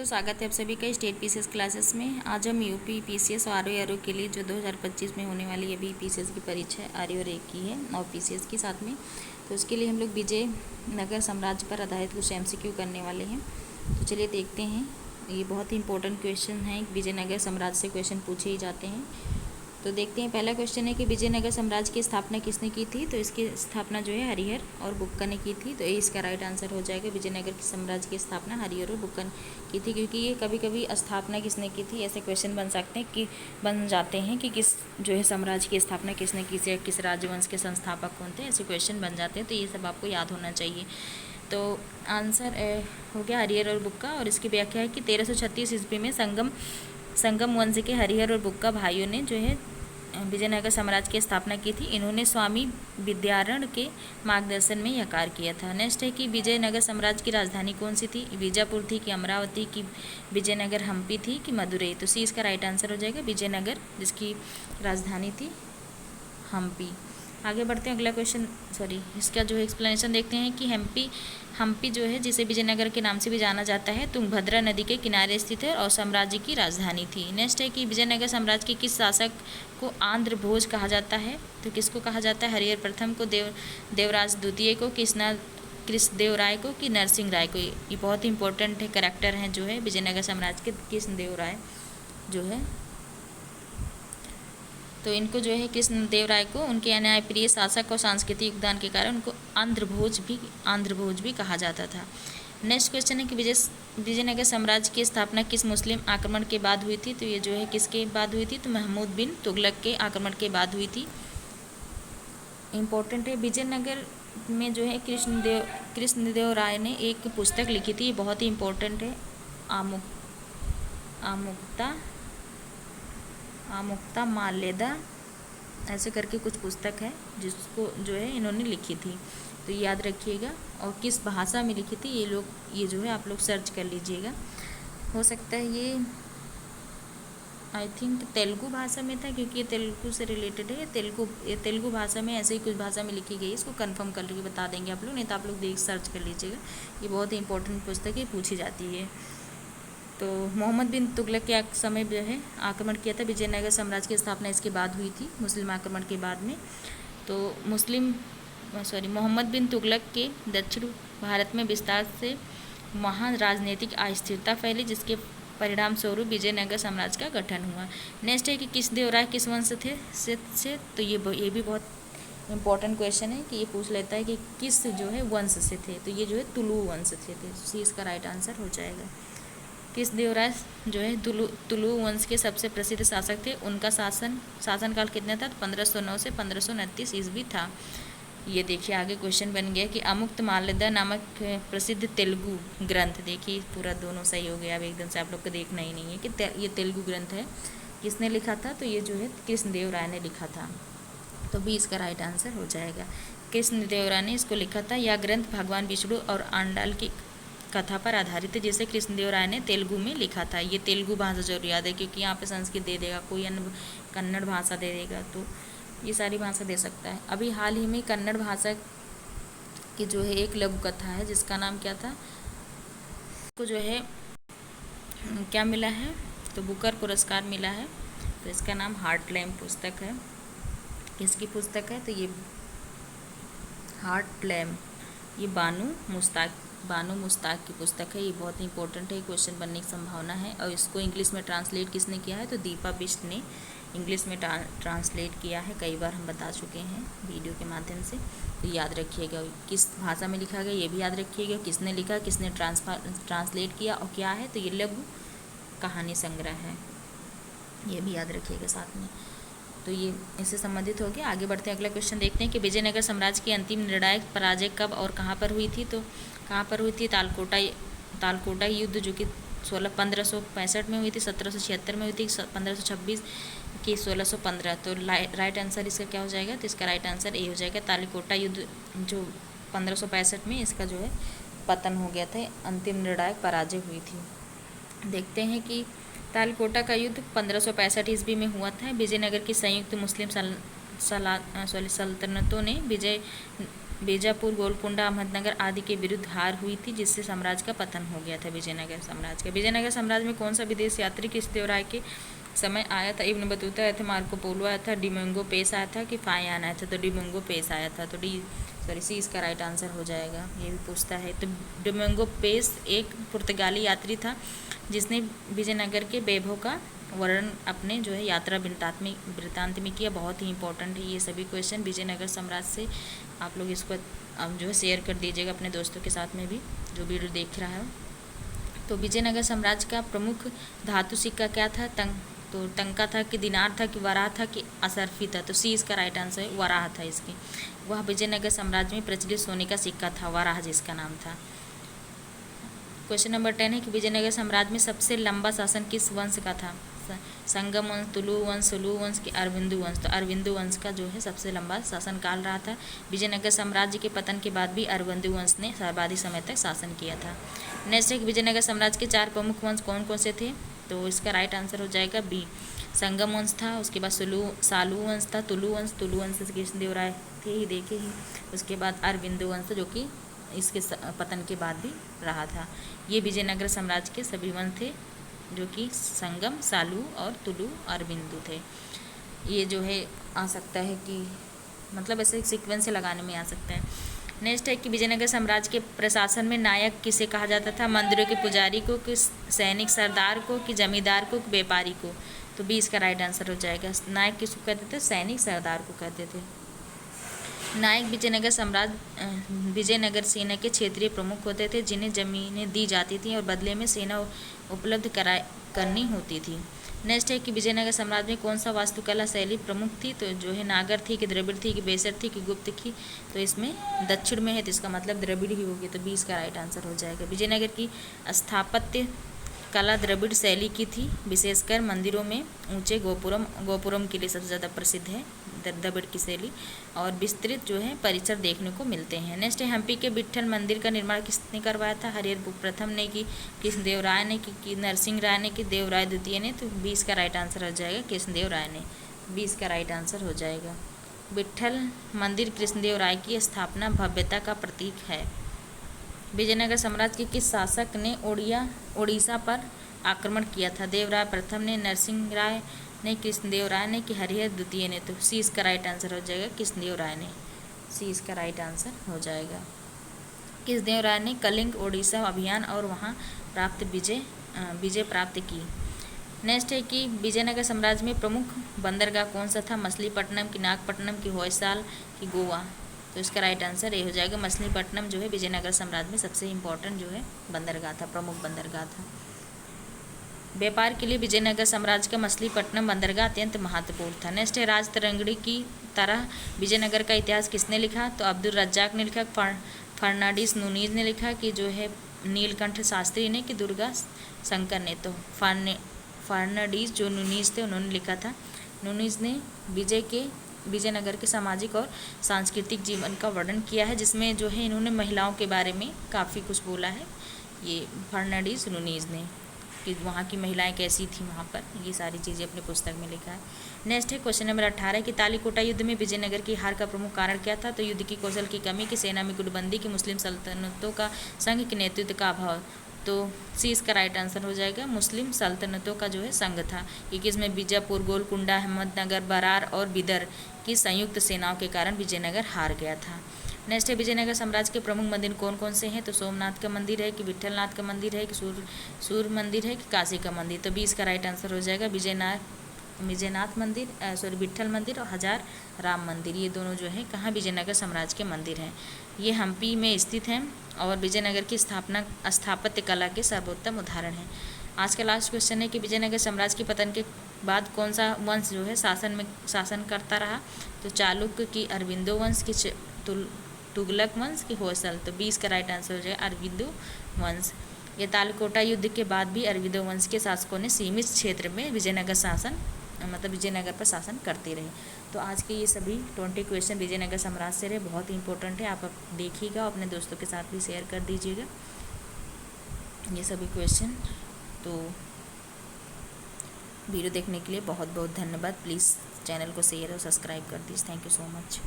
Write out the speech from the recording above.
तो स्वागत है आप सभी का स्टेट पीसीएस क्लासेस में। आज हम यूपी पीसीएस और आरओ के लिए जो 2025 में होने वाली अभी पीसीएस की परीक्षा है आरओ की है और पीसीएस की साथ में, तो उसके लिए हम लोग विजयनगर साम्राज्य पर आधारित कुछ एमसीक्यू करने वाले हैं। तो चलिए देखते हैं। ये बहुत ही इंपॉर्टेंट क्वेश्चन है, विजयनगर साम्राज्य से क्वेश्चन पूछे ही जाते हैं। तो देखते हैं। पहला क्वेश्चन है कि विजयनगर साम्राज्य की स्थापना किसने की थी। तो इसकी स्थापना जो है हरिहर और बुक्का ने की थी। तो ये इसका राइट आंसर हो जाएगा। विजयनगर की साम्राज्य की स्थापना हरिहर और बुक्का की थी, क्योंकि ये कभी कभी स्थापना किसने की थी ऐसे क्वेश्चन बन सकते हैं कि बन जाते हैं कि किस जो है साम्राज्य की स्थापना किसने की थी, किस राजवंश के संस्थापक कौन थे, ऐसे क्वेश्चन बन जाते हैं। तो ये सब आपको याद होना चाहिए। तो आंसर हो गया हरिहर और बुक्का। और इसकी व्याख्या है कि 1336 ईस्वी में संगम वंश के हरिहर और बुक्का भाइयों ने जो है विजयनगर साम्राज्य की स्थापना की थी। इन्होंने स्वामी विद्यारण के मार्गदर्शन में यह कार्य किया था। नेक्स्ट है कि विजयनगर साम्राज्य की राजधानी कौन सी थी। बीजापुर थी कि अमरावती की विजयनगर हम्पी थी कि मदुरई। तो सी इसका राइट आंसर हो जाएगा विजयनगर, जिसकी राजधानी थी हम्पी। आगे बढ़ते हैं। अगला क्वेश्चन इसका जो है एक्सप्लेनेशन देखते हैं कि हम्पी जो है, जिसे विजयनगर के नाम से भी जाना जाता है, तुंगभद्रा नदी के किनारे स्थित है और साम्राज्य की राजधानी थी। नेक्स्ट है कि विजयनगर साम्राज्य के किस शासक को आंध्र भोज कहा जाता है। तो किसको कहा जाता है। हरिहर प्रथम को, देवराज द्वितीय को, कृष्णदेवराय को कि नरसिंह राय को। ये बहुत ही इंपॉर्टेंट है, करेक्टर हैं जो है विजयनगर साम्राज्य के कृष्णदेवराय जो है। तो इनको जो है कृष्णदेवराय को उनके न्यायप्रिय शासक और सांस्कृतिक योगदान के कारण उनको आंध्रभोज भी कहा जाता था। नेक्स्ट क्वेश्चन है कि विजयनगर साम्राज्य की स्थापना किस मुस्लिम आक्रमण के बाद हुई थी। तो ये जो है किसके बाद हुई थी। तो महमूद बिन तुगलक के आक्रमण के बाद हुई थी। इम्पोर्टेंट है। विजयनगर में जो है कृष्णदेव राय ने एक पुस्तक लिखी थी, ये बहुत ही इम्पोर्टेंट है। आमुक्ता माल्यदा ऐसे करके कुछ पुस्तक है जिसको जो है इन्होंने लिखी थी। तो याद रखिएगा। और किस भाषा में लिखी थी ये जो है आप लोग सर्च कर लीजिएगा। हो सकता है ये आई थिंक तेलुगु भाषा में था, क्योंकि ये तेलुगु से रिलेटेड है। तेलुगु भाषा में ऐसे ही कुछ भाषा में लिखी गई है। इसको कंफर्म करके बता देंगे आप लोग, नहीं तो आप लोग सर्च कर लीजिएगा। ये बहुत ही इंपॉर्टेंट पुस्तक है, पूछी जाती है। तो मोहम्मद बिन तुगलक के समय जो है आक्रमण किया था। विजयनगर साम्राज्य की स्थापना इसके बाद हुई थी, मुस्लिम आक्रमण के बाद में। तो मोहम्मद बिन तुगलक के दक्षिण भारत में विस्तार से महान राजनीतिक अस्थिरता फैली, जिसके परिणाम स्वरूप विजयनगर साम्राज्य का गठन हुआ। नेक्स्ट है कि कृष्णदेवराय किस वंश से। तो ये भी बहुत इंपॉर्टेंट क्वेश्चन है कि ये पूछ लेता है कि किस जो है वंश से थे। तो ये जो है तुलु वंश से थे। सी इसका राइट आंसर हो जाएगा। कृष्णदेवराय जो है तुलु वंश के सबसे प्रसिद्ध शासक थे। उनका शासनकाल कितना था। 1509 से 1529 ईस्वी था। ये देखिए आगे क्वेश्चन बन गया कि अमुक्त माल्यदा नामक प्रसिद्ध तेलुगु ग्रंथ, देखिए पूरा दोनों सही हो गया। अब एकदम से आप लोग को देखना ही नहीं है कि ये तेलुगु ग्रंथ है, किसने लिखा था। तो ये जो है कृष्णदेवराय ने लिखा था। तो भी इसका राइट आंसर हो जाएगा। कृष्णदेवराय ने इसको लिखा था। यह ग्रंथ भगवान विष्णु और आंडाल की कथा पर आधारित है, जिसे कृष्णदेवराय ने तेलुगु में लिखा था। ये तेलुगु भाषा जरूर याद है, क्योंकि यहाँ पे संस्कृत दे देगा, कोई अन्य कन्नड़ भाषा दे देगा, तो ये सारी भाषा दे सकता है। अभी हाल ही में कन्नड़ भाषा की जो है एक लघु कथा है, जिसका नाम क्या था, को जो है क्या मिला है। तो बुकर पुरस्कार मिला है। तो इसका नाम हार्टलैम्प पुस्तक है। किसकी पुस्तक है। तो ये हार्टलैम्प, ये बानो मुस्ताक की पुस्तक है। ये बहुत इंपॉर्टेंट है, क्वेश्चन बनने की संभावना है। और इसको इंग्लिश में ट्रांसलेट किसने किया है। तो दीपा बिष्ट ने इंग्लिश में ट्रांसलेट किया है। कई बार हम बता चुके हैं वीडियो के माध्यम से। तो याद रखिएगा किस भाषा में लिखा गया, ये भी याद रखिएगा। किसने लिखा, किसने ट्रांसलेट किया और क्या है। तो ये लघु कहानी संग्रह है, ये भी याद रखिएगा साथ में। तो ये इससे संबंधित हो गया। आगे बढ़ते हैं। अगला क्वेश्चन देखते हैं कि विजयनगर साम्राज्य की अंतिम निर्णायक पराजय कब और कहाँ पर हुई थी। तो कहाँ पर हुई थी। तालकोटा युद्ध, जो कि 1565 में हुई थी, 1776 में हुई थी, 1526 की 1615। तो राइट आंसर इसका क्या हो जाएगा। तो इसका राइट आंसर ए हो जाएगा। तालकोटा युद्ध जो 1565 में इसका जो है पतन हो गया था, अंतिम निर्णायक पराजय हुई थी। देखते हैं कि तालकोटा का युद्ध 1565 ईस्वी में हुआ था। विजयनगर की संयुक्त मुस्लिम सल्तनतों ने बीजापुर, गोलकुंडा, अहमदनगर आदि के विरुद्ध हार हुई थी, जिससे साम्राज्य का पतन हो गया था विजयनगर साम्राज्य का। विजयनगर साम्राज्य में कौन सा विदेश यात्री कृष्णदेवराय के समय आया था? इब्न बतूता आया था, मार्को पोलो आया था, डिमोंगो पेस आया था कि फायान आया था? तो डिमोंगो पेस आया था। तो सी इसका राइट आंसर हो जाएगा। ये भी पूछता है। तो डिमोंगो पेस एक पुर्तगाली यात्री था जिसने विजयनगर के वैभव का वर्णन अपने जो है यात्रा वृत्तांत में किया। बहुत ही इंपॉर्टेंट है ये सभी क्वेश्चन विजयनगर साम्राज्य से। आप लोग इसको जो है शेयर कर दीजिएगा अपने दोस्तों के साथ में भी जो वीडियो देख रहा है। तो विजयनगर साम्राज्य का प्रमुख धातु सिक्का क्या था? तो टंका था कि दिनार था कि वराह था कि असरफी था? तो सी इसका राइट आंसर है, वराह था इसकी। वह विजयनगर साम्राज्य में प्रचलित सोने का सिक्का था, वराह जिसका नाम था। क्वेश्चन नंबर 10 है कि विजयनगर साम्राज्य में सबसे लंबा शासन किस वंश का था? संगम वंश, तुलु वंश, सुलु वंश की अरविंदु वंश? तो अरविंदु वंश का जो है सबसे लंबा शासनकाल रहा था। विजयनगर साम्राज्य के पतन के बाद भी अरविंदु वंश ने सर्वाधिक समय तक शासन किया था। नेक्स्ट है कि विजयनगर साम्राज्य के 4 प्रमुख वंश कौन कौन से थे? तो इसका राइट आंसर हो जाएगा बी, संगम वंश था, उसके बाद सालू वंश था, तुलु वंश से कृष्णदेवराय थे ही देखे ही, उसके बाद अरविंदु वंश जो कि इसके पतन के बाद भी रहा था। ये विजयनगर साम्राज्य के सभी वंश थे जो कि संगम, सालू और तुलु अरविंदु थे। ये जो है आ सकता है कि मतलब ऐसे सीक्वेंस से लगाने में आ सकता है। नेक्स्ट है कि विजयनगर साम्राज्य के प्रशासन में नायक किसे कहा जाता था? मंदिरों के पुजारी को, कि सैनिक सरदार को, कि जमींदार को, कि व्यापारी को? तो बी इसका राइट आंसर हो जाएगा। नायक किसको कहते थे? सैनिक सरदार को कहते थे। नायक विजयनगर सेना के क्षेत्रीय प्रमुख होते थे जिन्हें जमीनें दी जाती थीं और बदले में सेना उपलब्ध करनी होती थी। नेक्स्ट है कि विजयनगर साम्राज्य में कौन सा वास्तुकला शैली प्रमुख थी? तो जो है नागर थी कि द्रविड़ थी कि बेसर थी कि गुप्त थी? तो इसमें दक्षिण में है तो इसका मतलब द्रविड़ ही होगी। तो 20 का राइट आंसर हो जाएगा। विजयनगर की स्थापत्य कला द्रविड़ शैली की थी, विशेषकर मंदिरों में ऊंचे गोपुरम के लिए सबसे ज़्यादा प्रसिद्ध है द्रविड़ की शैली, और विस्तृत जो है परिसर देखने को मिलते हैं। नेक्स्ट है हम्पी के विट्ठल मंदिर का निर्माण किसने करवाया था? हरिहर प्रथम ने की, कृष्णदेवराय ने की, नरसिंह राय ने की, देवराय द्वितीय ने? तो 20 का राइट आंसर हो जाएगा कृष्णदेवराय ने। 20 का राइट आंसर हो जाएगा। विट्ठल मंदिर कृष्णदेवराय की स्थापना भव्यता का प्रतीक है। विजयनगर साम्राज्य के किस शासक ने ओडिशा पर आक्रमण किया था? देवराय प्रथम ने, नरसिंह राय ने, कृष्णदेवराय ने कि हरिहर द्वितीय ने? तो सी इसका राइट आंसर हो जाएगा कृष्णदेवराय ने। सी इसका राइट आंसर हो जाएगा। कृष्णदेवराय ने कलिंग ओडिशा अभियान और वहां प्राप्त विजय प्राप्त की। नेक्स्ट है कि विजयनगर साम्राज्य में प्रमुख बंदरगाह कौन सा था? मछलीपट्टनम की, नागपट्टनम की, होयसाल की, गोवा? तो इसका राइट आंसर ये हो जाएगा। मछलीपट्टनम जो है विजयनगर साम्राज्य में सबसे इम्पोर्टेंट जो है बंदरगाह था, प्रमुख बंदरगाह था। व्यापार के लिए विजयनगर साम्राज्य का मछलीपट्टनम बंदरगाह अत्यंत महत्वपूर्ण था। नेक्स्ट है राजतरंगिणी की तरह विजयनगर का इतिहास किसने लिखा? तो अब्दुल रज्जाक ने लिखा, फर्नांडिस नूनीज ने लिखा कि जो है नीलकंठ शास्त्री ने कि दुर्गा शंकर ने? तो फर्नांडिस जो नूनीज थे उन्होंने लिखा था। नूनीज ने विजयनगर के सामाजिक और सांस्कृतिक जीवन का वर्णन किया है, जिसमें जो है इन्होंने महिलाओं के बारे में काफ़ी कुछ बोला है। ये फर्नांडिस नूनीज ने कि वहाँ की महिलाएं कैसी थी वहाँ पर, ये सारी चीज़ें अपनी पुस्तक में लिखा है। नेक्स्ट है क्वेश्चन नंबर 18 कि तालीकोटा युद्ध में विजयनगर की हार का प्रमुख कारण क्या था? तो युद्ध की कौशल की कमी, की सेना में गुटबंदी, की मुस्लिम सल्तनतों का संघ, के नेतृत्व का अभाव? तो सी इसका राइट आंसर हो जाएगा। मुस्लिम सल्तनतों का जो है संघ था, क्योंकि इसमें बीजापुर, गोलकुंडा, अहमदनगर, बरार और बिदर की संयुक्त सेनाओं के कारण विजयनगर हार गया था। नेक्स्ट है विजयनगर साम्राज्य के प्रमुख मंदिर कौन कौन से हैं? तो सोमनाथ का मंदिर है कि विट्ठलनाथ का मंदिर है कि सूर्य मंदिर है कि काशी का मंदिर? तो 20 का राइट आंसर हो जाएगा विजयनाथ मंदिर, विट्ठल मंदिर और हजार राम मंदिर। ये दोनों जो है कहाँ विजयनगर साम्राज्य के मंदिर हैं। ये हम्पी में स्थित हैं और विजयनगर की स्थापत्य कला के सर्वोत्तम उदाहरण हैं। आज का लास्ट क्वेश्चन है कि विजयनगर साम्राज्य के पतन के बाद कौन सा वंश जो है शासन करता रहा? तो चालुक्य की, अरविंदो वंश की, तुगलक वंश की, होयसल? तो 20 का राइट आंसर हो जाएगा अरविंदो वंश। ये तालकोटा युद्ध के बाद भी अरविंदो वंश के शासकों ने सीमित क्षेत्र में विजयनगर पर शासन करते रहे। तो आज के ये सभी 20 क्वेश्चन विजयनगर साम्राज्य से रहे, बहुत ही इंपॉर्टेंट है। आप देखिएगा, अपने दोस्तों के साथ भी शेयर कर दीजिएगा ये सभी क्वेश्चन। तो वीडियो देखने के लिए बहुत बहुत धन्यवाद। प्लीज़ चैनल को शेयर और सब्सक्राइब कर दीजिए। Thank you so much.